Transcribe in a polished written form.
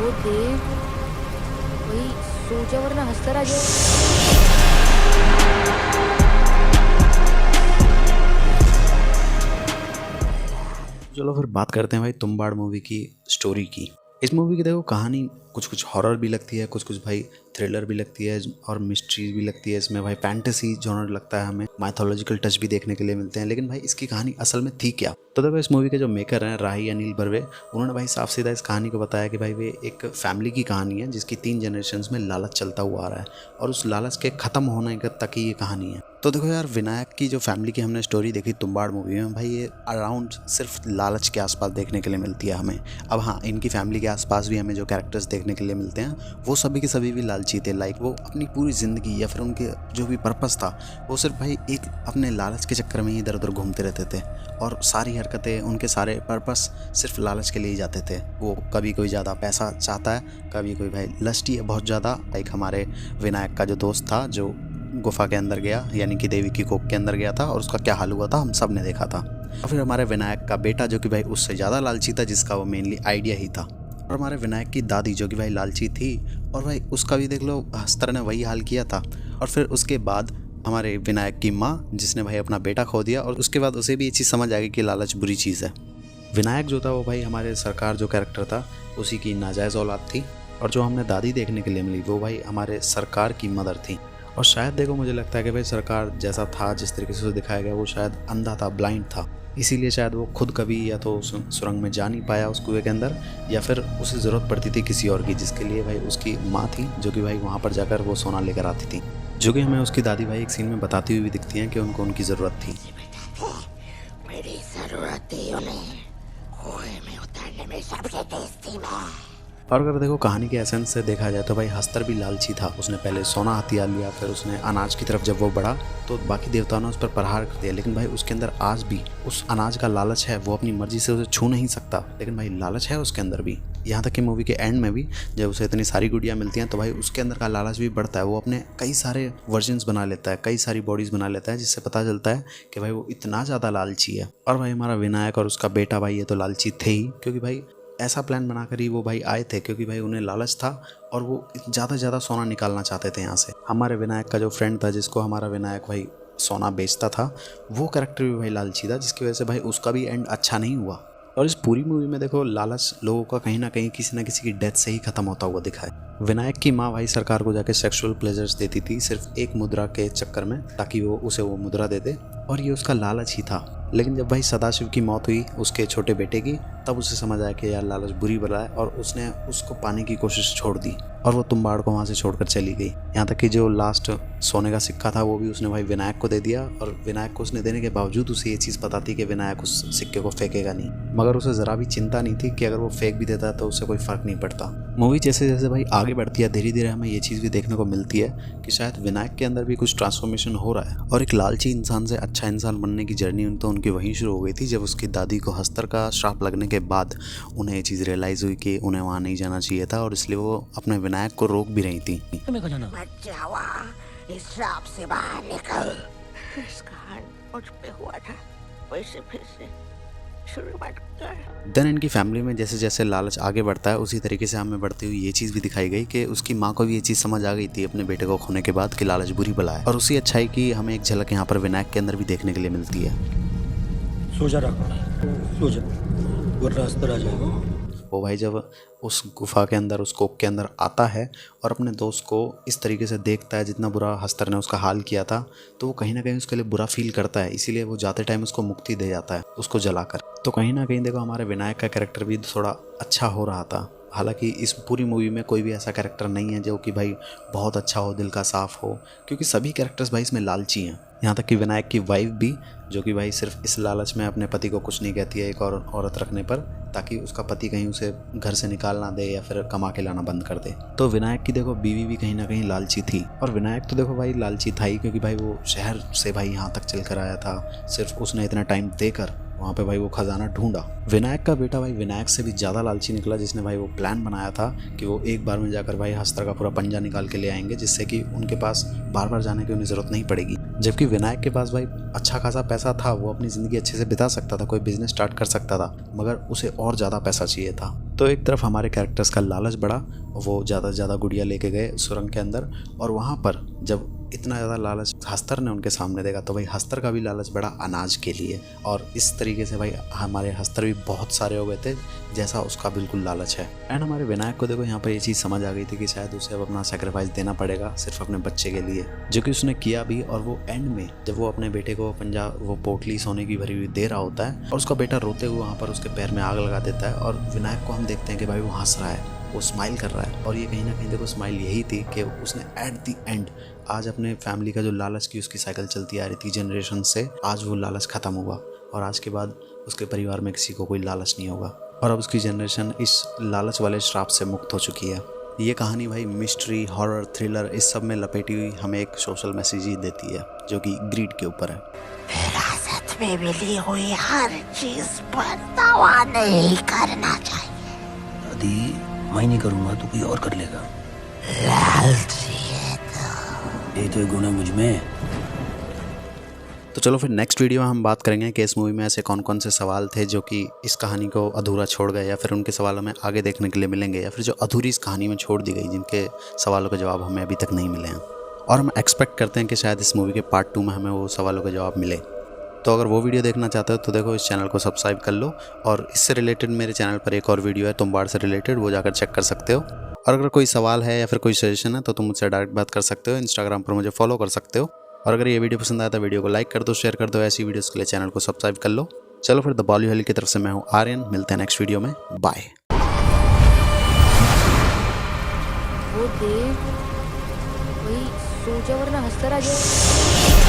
वो देव वही सो जा वरना हंसता रह जाए। चलो फिर बात करते हैं भाई तुम्बाड़ मूवी की स्टोरी की। इस मूवी की देखो कहानी कुछ कुछ हॉरर भी लगती है, कुछ कुछ भाई थ्रिलर भी लगती है और मिस्ट्री भी लगती है। इसमें भाई फैंटेसी जॉनर लगता है, हमें माइथोलॉजिकल टच भी देखने के लिए मिलते हैं। लेकिन भाई इसकी कहानी असल में थी क्या? तो देखो इस मूवी के जो मेकर हैं राही अनिल बर्वे, उन्होंने भाई साफ सीधा इस कहानी को बताया कि भाई वे एक फैमिली की कहानी है जिसकी 3 जनरेशन्स में लालच चलता हुआ आ रहा है और उस लालच के ख़त्म होने तक की ये कहानी है। तो देखो यार, विनायक की जो फैमिली की हमने स्टोरी देखी तुम्बाड़ मूवी में, भाई ये अराउंड सिर्फ लालच के आसपास देखने के लिए मिलती है हमें। अब हाँ, इनकी फैमिली के आसपास भी हमें जो कैरेक्टर्स देखने के लिए मिलते हैं वो सभी के सभी भी लालची थे। लाइक वो अपनी पूरी ज़िंदगी या फिर उनके जो भी पर्पस था वो सिर्फ भाई एक अपने लालच के चक्कर में ही इधर उधर घूमते रहते थे और सारी हरकतें, उनके सारे पर्पस सिर्फ लालच के लिए ही जाते थे। वो कभी कोई ज़्यादा पैसा चाहता है, कभी कोई भाई लस्टी है बहुत ज़्यादा। लाइक हमारे विनायक का जो दोस्त था जो गुफा के अंदर गया, यानी कि देवी की कोख के अंदर गया था और उसका क्या हाल हुआ था हम सब ने देखा था। और फिर हमारे विनायक का बेटा जो कि भाई उससे ज़्यादा लालची था, जिसका वो मेनली आइडिया ही था। और हमारे विनायक की दादी जो कि भाई लालची थी और भाई उसका भी देख लो हस्तर ने वही हाल किया था। और फिर उसके बाद हमारे विनायक की माँ जिसने भाई अपना बेटा खो दिया और उसके बाद उसे भी ये चीज़ समझ आ गई कि लालच बुरी चीज़ है। विनायक जो था वो भाई हमारे सरकार जो कैरेक्टर था उसी की नाजायज़ औलाद थी और जो हमने दादी देखने के लिए मिली वो भाई हमारे सरकार की मदर थी। और शायद देखो मुझे लगता है कि भाई सरकार जैसा था, जिस तरीके से उसे दिखाया गया, वो शायद अंधा था, ब्लाइंड था। इसीलिए शायद वो खुद कभी या तो उस सुरंग में जा नहीं पाया उस कुएं के अंदर, या फिर उसे ज़रूरत पड़ती थी किसी और की, जिसके लिए भाई उसकी माँ थी जो कि भाई वहाँ पर जाकर वो सोना लेकर आती थी। जो कि हमें उसकी दादी भाई एक सीन में बताती हुई भी दिखती हैं कि उनको उनकी ज़रूरत थी। मेरी जरूरत थी उन्हें, कुएं में उतरने में सबसे तेज थी मैं। और अगर देखो कहानी के एसेंस से देखा जाए तो भाई हस्तर भी लालची था। उसने पहले सोना हथियार लिया, फिर उसने अनाज की तरफ जब वो बढ़ा तो बाकी देवताओं ने उस पर प्रहार कर दिया। लेकिन भाई उसके अंदर आज भी उस अनाज का लालच है, वो अपनी मर्जी से उसे छू नहीं सकता, लेकिन भाई लालच है उसके अंदर भी। यहाँ तक कि मूवी के एंड में भी जब उसे इतनी सारी गुड़ियाँ मिलती हैं तो भाई उसके अंदर का लालच भी बढ़ता है। वो अपने कई सारे वर्जन्स बना लेता है, कई सारी बॉडीज़ बना लेता है, जिससे पता चलता है कि भाई वो इतना ज़्यादा लालची है। और भाई हमारा विनायक और उसका बेटा भाई ये तो लालची थे ही, क्योंकि भाई ऐसा प्लान बनाकर ही वो भाई आए थे, क्योंकि भाई उन्हें लालच था और वो ज़्यादा से ज़्यादा सोना निकालना चाहते थे यहाँ से। हमारे विनायक का जो फ्रेंड था जिसको हमारा विनायक भाई सोना बेचता था, वो कैरेक्टर भी भाई लालची था, जिसकी वजह से भाई उसका भी एंड अच्छा नहीं हुआ। और इस पूरी मूवी में देखो लालच लोगों का कहीं ना कहीं किसी न किसी की डेथ से ही खत्म होता हुआ दिखा है। विनायक की माँ भाई सरकार को जाके सेक्सुअल प्लेजर्स देती थी सिर्फ एक मुद्रा के चक्कर में, ताकि वो उसे वो मुद्रा दे दे, और ये उसका लालच ही था। लेकिन जब भाई सदाशिव की मौत हुई उसके छोटे बेटे की, तब उसे समझ आया कि यार लालच बुरी बला है और उसने उसको पाने की कोशिश छोड़ दी और वो तुम्बाड़ को वहाँ से छोड़कर चली गई। यहाँ तक कि जो लास्ट सोने का सिक्का था वो भी उसने भाई विनायक को दे दिया, और विनायक को उसने देने के बावजूद उसे ये चीज़ पता थी कि विनायक उस सिक्के को फेंकेगा नहीं, मगर उसे ज़रा भी चिंता नहीं थी कि अगर वो फेंक भी देता तो उससे कोई फ़र्क नहीं पड़ता। मूवी जैसे जैसे भाई आगे बढ़ती है धीरे धीरे हमें ये चीज़ भी देखने को मिलती है कि शायद विनायक के अंदर भी कुछ ट्रांसफॉर्मेशन हो रहा है और एक लालची इंसान से अच्छा इंसान बनने की जर्नी तो उनकी वहीं शुरू हो गई थी, जब उसकी दादी को हस्तर का श्राप लगने के बाद उन्हें ये चीज़ रियलाइज़ हुई कि उन्हें वहाँ नहीं जाना चाहिए था, और इसलिए वो अपने विनायक को रोक भी रही थी। मत जावा, इस श्राप से बाहर निकल। इसका मुझ पे हुआ था, वैसे फिर से शुरू मत कर। देन इनकी फैमिली में जैसे जैसे लालच आगे बढ़ता है उसी तरीके से हमें बढ़ती हुई ये चीज़ भी दिखाई गई कि उसकी माँ को भी ये चीज़ समझ आ गई थी अपने बेटे को खोने के बाद कि लालच बुरी बला है, और उसी अच्छाई की हमें एक झलक यहाँ पर विनायक के अंदर भी देखने के लिए मिलती है। सो जा सो जा, वरना अस्तर आ जाएगा। वो भाई जब उस गुफा के अंदर, उस कोक के अंदर आता है और अपने दोस्त को इस तरीके से देखता है जितना बुरा हस्तर ने उसका हाल किया था, तो वो कहीं ना कहीं उसके लिए बुरा फील करता है, इसीलिए वो जाते टाइम उसको मुक्ति दे जाता है उसको जलाकर। तो कहीं ना कहीं देखो हमारे विनायक का कैरेक्टर भी थोड़ा अच्छा हो रहा था। हालांकि इस पूरी मूवी में कोई भी ऐसा कैरेक्टर नहीं है जो कि भाई बहुत अच्छा हो, दिल का साफ हो, क्योंकि सभी कैरेक्टर्स भाई इसमें लालची हैं। यहाँ तक कि विनायक की वाइफ भी, जो कि भाई सिर्फ इस लालच में अपने पति को कुछ नहीं कहती है एक और औरत रखने पर, ताकि उसका पति कहीं उसे घर से निकाल ना दे या फिर कमा के लाना बंद कर दे। तो विनायक की देखो बीवी भी कहीं ना कहीं लालची थी, और विनायक तो देखो भाई लालची था ही, क्योंकि भाई वो शहर से भाई यहाँ तक चल कर आया था, सिर्फ उसने इतना टाइम देकर वहाँ पे भाई वो खजाना ढूंढा। विनायक का बेटा भाई विनायक से भी ज़्यादा लालची निकला, जिसने भाई वो प्लान बनाया था कि वो एक बार में जाकर भाई हस्तर का पूरा पंजा निकाल के ले आएंगे, जिससे कि उनके पास बार बार जाने की उन्हें ज़रूरत नहीं पड़ेगी। जबकि विनायक के पास भाई अच्छा खासा पैसा था, वो अपनी ज़िंदगी अच्छे से बिता सकता था, कोई बिजनेस स्टार्ट कर सकता था, मगर उसे और ज़्यादा पैसा चाहिए था। तो एक तरफ हमारे कैरेक्टर्स का लालच बढ़ा, वो ज़्यादा से ज़्यादा गुड़िया लेके गए सुरंग के अंदर, और वहाँ पर जब इतना ज़्यादा लालच हस्तर ने उनके सामने देखा तो भाई हस्तर का भी लालच बढ़ा अनाज के लिए। और इस तरीके से भाई हमारे हस्तर भी बहुत सारे हो गए थे जैसा उसका बिल्कुल लालच है। एंड हमारे विनायक को देखो यहाँ पर ये चीज़ समझ आ गई थी कि शायद उसे अब अपना सेक्रीफाइस देना पड़ेगा सिर्फ अपने बच्चे के लिए, जो कि उसने किया भी। और वो एंड में जब वो अपने बेटे को वो पोटली सोने की भरी हुई दे रहा होता है और उसका बेटा रोते हुए वहाँ पर उसके पैर में आग लगा देता है, और विनायक को हम देखते हैं कि भाई वो हंस रहा है, वो स्माइल कर रहा है। और ये कहीं ना कहीं देखो स्माइल यही थी कि उसने एट द एंड आज अपने फैमिली का जो लालच की उसकी साइकिल चलती आ रही थी जनरेशन से, आज वो लालच ख़त्म हुआ और आज के बाद उसके परिवार में किसी को कोई लालच नहीं होगा और अब उसकी जनरेशन इस लालच वाले श्राप से मुक्त हो चुकी है। ये कहानी भाई मिस्ट्री, हॉरर, थ्रिलर इस सब में लपेटी हुई हमें एक सोशल मैसेज ही देती है जो कि ग्रीड के ऊपर है। विरासत में मिली हुई हर चीज पर दावा नहीं करना चाहिए। दादी मैं नहीं करूँगा तो कोई और कर लेगा। लालची है तो ये तो गुण है मुझ में। तो चलो फिर नेक्स्ट वीडियो में हम बात करेंगे कि इस मूवी में ऐसे कौन कौन से सवाल थे जो कि इस कहानी को अधूरा छोड़ गए, या फिर उनके सवाल हमें आगे देखने के लिए मिलेंगे, या फिर जो अधूरी इस कहानी में छोड़ दी गई जिनके सवालों के जवाब हमें अभी तक नहीं मिले हैं। और हम एक्सपेक्ट करते हैं कि शायद इस मूवी के पार्ट 2 में हमें वो सवालों के जवाब मिले। तो अगर वो वीडियो देखना चाहते हो तो देखो इस चैनल को सब्सक्राइब कर लो, और इससे रिलेटेड मेरे चैनल पर एक और वीडियो है तुम्बाड़ से रिलेटेड, वो जाकर चेक कर सकते हो। और अगर कोई सवाल है या फिर कोई सजेशन है तो तुम मुझसे डायरेक्ट बात कर सकते हो, इंस्टाग्राम पर मुझे फॉलो कर सकते हो। और अगर ये वीडियो पसंद आया तो वीडियो को लाइक कर दो, शेयर कर दो। ऐसी वीडियोस के लिए चैनल को सब्सक्राइब कर लो। चलो फिर द बॉलीवुड हॉली की तरफ से मैं हूँ आर्यन, मिलते हैं नेक्स्ट वीडियो में, बाय। वो देव वही सो जा वरना हंसता रह जाए।